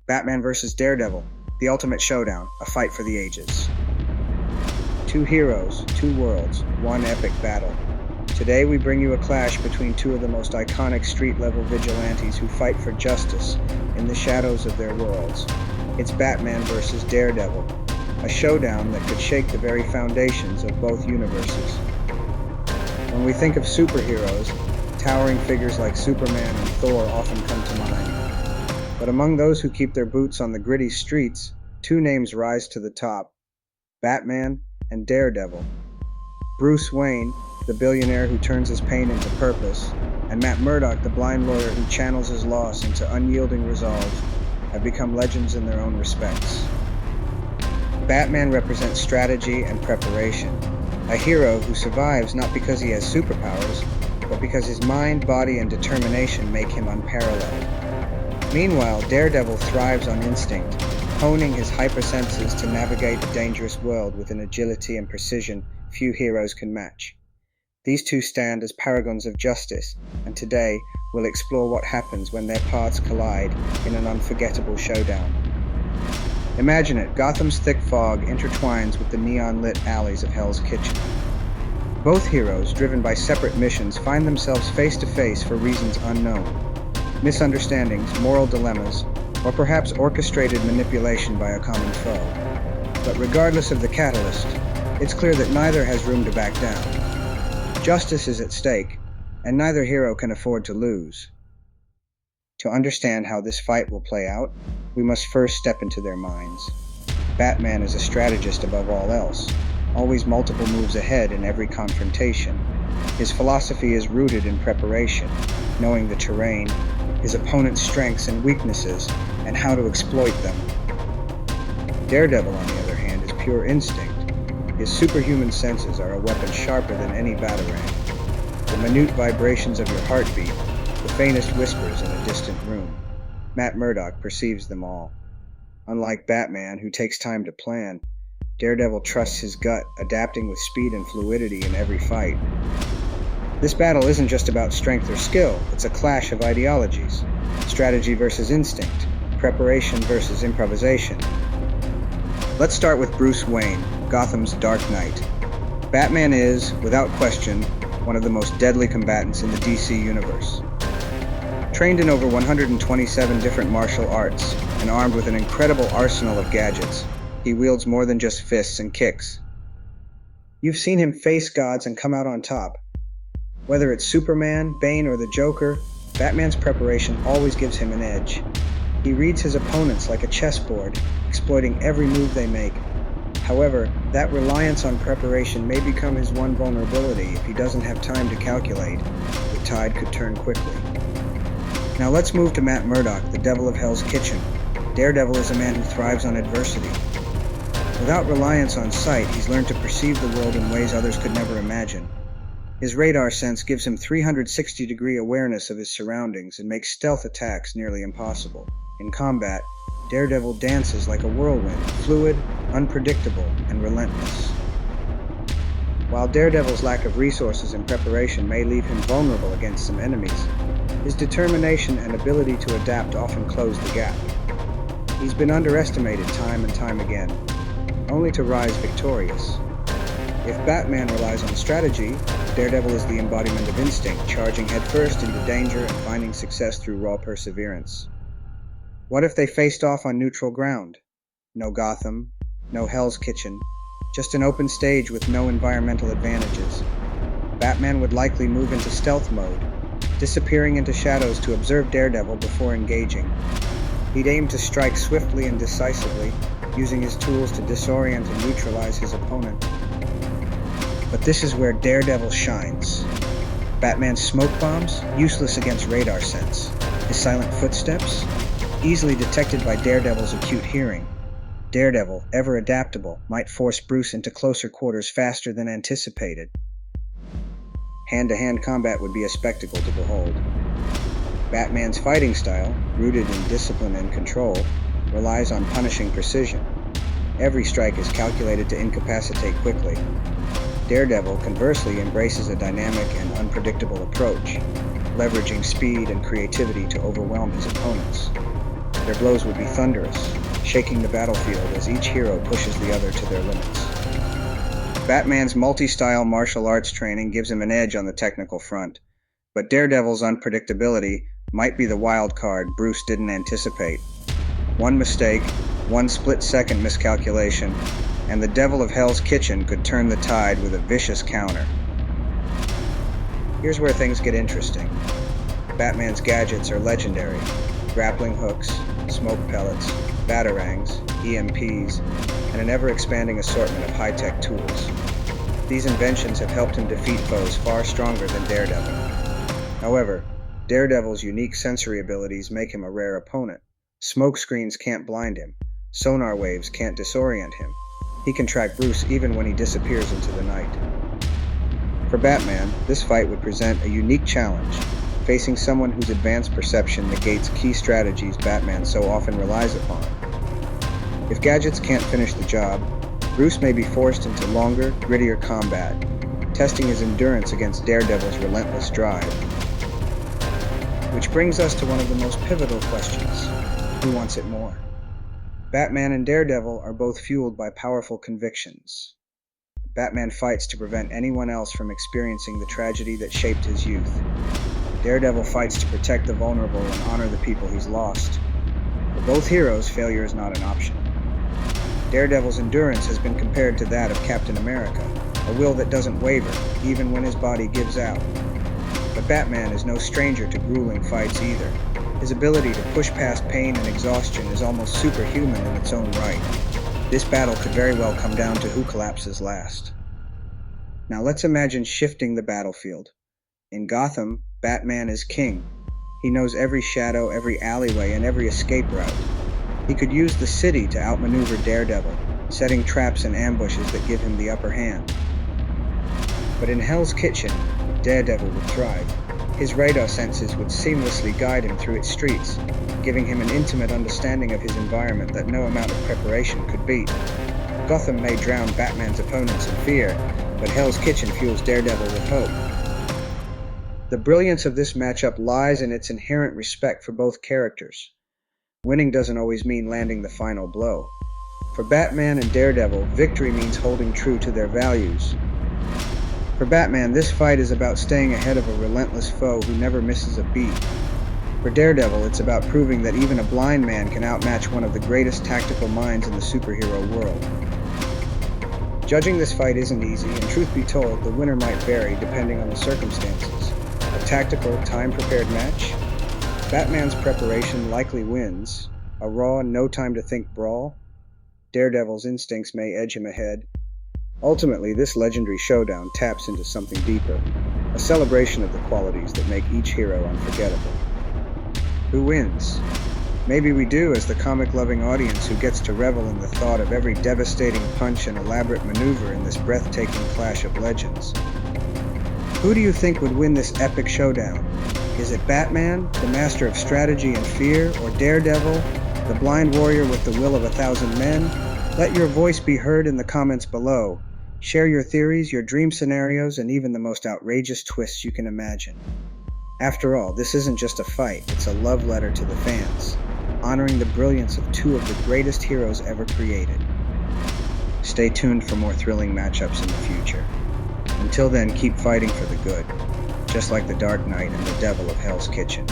Batman vs. Daredevil, the ultimate showdown, a fight for the ages. Two heroes, two worlds, one epic battle. Today we bring you a clash between two of the most iconic street-level vigilantes who fight for justice in the shadows of their worlds. It's Batman vs. Daredevil, a showdown that could shake the very foundations of both universes. When we think of superheroes, towering figures like Superman and Thor often come to mind. But among those who keep their boots on the gritty streets, two names rise to the top: Batman and Daredevil. Bruce Wayne, the billionaire who turns his pain into purpose, and Murdoch, the blind lawyer who channels his loss into unyielding resolve, have become legends in their own respects. Batman represents strategy and preparation, a hero who survives not because he has superpowers, but because his mind, body, and determination make him unparalleled. Meanwhile, Daredevil thrives on instinct, honing his hypersenses to navigate a dangerous world with an agility and precision few heroes can match. These two stand as paragons of justice, and today we'll explore what happens when their paths collide in an unforgettable showdown. Imagine it, Gotham's thick fog intertwines with the neon-lit alleys of Hell's Kitchen. Both heroes, driven by separate missions, find themselves face to face for reasons unknown. Misunderstandings, moral dilemmas, or perhaps orchestrated manipulation by a common foe. But regardless of the catalyst, it's clear that neither has room to back down. Justice is at stake, and neither hero can afford to lose. To understand how this fight will play out, we must first step into their minds. Batman is a strategist above all else, always multiple moves ahead in every confrontation. His philosophy is rooted in preparation, knowing the terrain, his opponent's strengths and weaknesses, and how to exploit them. Daredevil, on the other hand, is pure instinct. His superhuman senses are a weapon sharper than any batarang. The minute vibrations of your heartbeat, the faintest whispers in a distant room. Murdoch perceives them all. Unlike Batman, who takes time to plan, Daredevil trusts his gut, adapting with speed and fluidity in every fight. This battle isn't just about strength or skill, it's a clash of ideologies. Strategy versus instinct, preparation versus improvisation. Let's start with Bruce Wayne, Gotham's Dark Knight. Batman is, without question, one of the most deadly combatants in the DC universe. Trained in over 127 different martial arts and armed with an incredible arsenal of gadgets, he wields more than just fists and kicks. You've seen him face gods and come out on top. Whether it's Superman, Bane, or the Joker, Batman's preparation always gives him an edge. He reads his opponents like a chessboard, exploiting every move they make. However, that reliance on preparation may become his one vulnerability if he doesn't have time to calculate. The tide could turn quickly. Now let's move to Murdoch, the devil of Hell's Kitchen. Daredevil is a man who thrives on adversity. Without reliance on sight, he's learned to perceive the world in ways others could never imagine. His radar sense gives him 360-degree awareness of his surroundings and makes stealth attacks nearly impossible. In combat, Daredevil dances like a whirlwind, fluid, unpredictable, and relentless. While Daredevil's lack of resources and preparation may leave him vulnerable against some enemies, his determination and ability to adapt often close the gap. He's been underestimated time and time again, only to rise victorious. If Batman relies on strategy, Daredevil is the embodiment of instinct, charging headfirst into danger and finding success through raw perseverance. What if they faced off on neutral ground? No Gotham, no Hell's Kitchen, just an open stage with no environmental advantages. Batman would likely move into stealth mode, disappearing into shadows to observe Daredevil before engaging. He'd aim to strike swiftly and decisively, using his tools to disorient and neutralize his opponent. But this is where Daredevil shines. Batman's smoke bombs, useless against radar sense. His silent footsteps, easily detected by Daredevil's acute hearing. Daredevil, ever adaptable, might force Bruce into closer quarters faster than anticipated. Hand-to-hand combat would be a spectacle to behold. Batman's fighting style, rooted in discipline and control, relies on punishing precision. Every strike is calculated to incapacitate quickly. Daredevil, conversely, embraces a dynamic and unpredictable approach, leveraging speed and creativity to overwhelm his opponents. Their blows would be thunderous, shaking the battlefield as each hero pushes the other to their limits. Batman's multi-style martial arts training gives him an edge on the technical front, but Daredevil's unpredictability might be the wild card Bruce didn't anticipate. One mistake, one split-second miscalculation, and the Devil of Hell's Kitchen could turn the tide with a vicious counter. Here's where things get interesting. Batman's gadgets are legendary: grappling hooks, smoke pellets, batarangs, EMPs, and an ever-expanding assortment of high-tech tools. These inventions have helped him defeat foes far stronger than Daredevil. However, Daredevil's unique sensory abilities make him a rare opponent. Smoke screens can't blind him. Sonar waves can't disorient him. He can track Bruce even when he disappears into the night. For Batman, this fight would present a unique challenge, facing someone whose advanced perception negates key strategies Batman so often relies upon. If gadgets can't finish the job, Bruce may be forced into longer, grittier combat, testing his endurance against Daredevil's relentless drive. Which brings us to one of the most pivotal questions: who wants it more? Batman and Daredevil are both fueled by powerful convictions. Batman fights to prevent anyone else from experiencing the tragedy that shaped his youth. Daredevil fights to protect the vulnerable and honor the people he's lost. For both heroes, failure is not an option. Daredevil's endurance has been compared to that of Captain America, a will that doesn't waver, even when his body gives out. But Batman is no stranger to grueling fights either. His ability to push past pain and exhaustion is almost superhuman in its own right. This battle could very well come down to who collapses last. Now let's imagine shifting the battlefield. In Gotham, Batman is king. He knows every shadow, every alleyway, and every escape route. He could use the city to outmaneuver Daredevil, setting traps and ambushes that give him the upper hand. But in Hell's Kitchen, Daredevil would thrive. His radar senses would seamlessly guide him through its streets, giving him an intimate understanding of his environment that no amount of preparation could beat. Gotham may drown Batman's opponents in fear, but Hell's Kitchen fuels Daredevil with hope. The brilliance of this matchup lies in its inherent respect for both characters. Winning doesn't always mean landing the final blow. For Batman and Daredevil, victory means holding true to their values. For Batman, this fight is about staying ahead of a relentless foe who never misses a beat. For Daredevil, it's about proving that even a blind man can outmatch one of the greatest tactical minds in the superhero world. Judging this fight isn't easy, and truth be told, the winner might vary depending on the circumstances. A tactical, time-prepared match? Batman's preparation likely wins. A raw, no-time-to-think brawl? Daredevil's instincts may edge him ahead. Ultimately, this legendary showdown taps into something deeper, a celebration of the qualities that make each hero unforgettable. Who wins? Maybe we do, as the comic-loving audience who gets to revel in the thought of every devastating punch and elaborate maneuver in this breathtaking clash of legends. Who do you think would win this epic showdown? Is it Batman, the master of strategy and fear, or Daredevil, the blind warrior with the will of 1,000 men? Let your voice be heard in the comments below. Share your theories, your dream scenarios, and even the most outrageous twists you can imagine. After all, this isn't just a fight, it's a love letter to the fans, honoring the brilliance of two of the greatest heroes ever created. Stay tuned for more thrilling matchups in the future. Until then, keep fighting for the good, just like the Dark Knight and the Devil of Hell's Kitchen.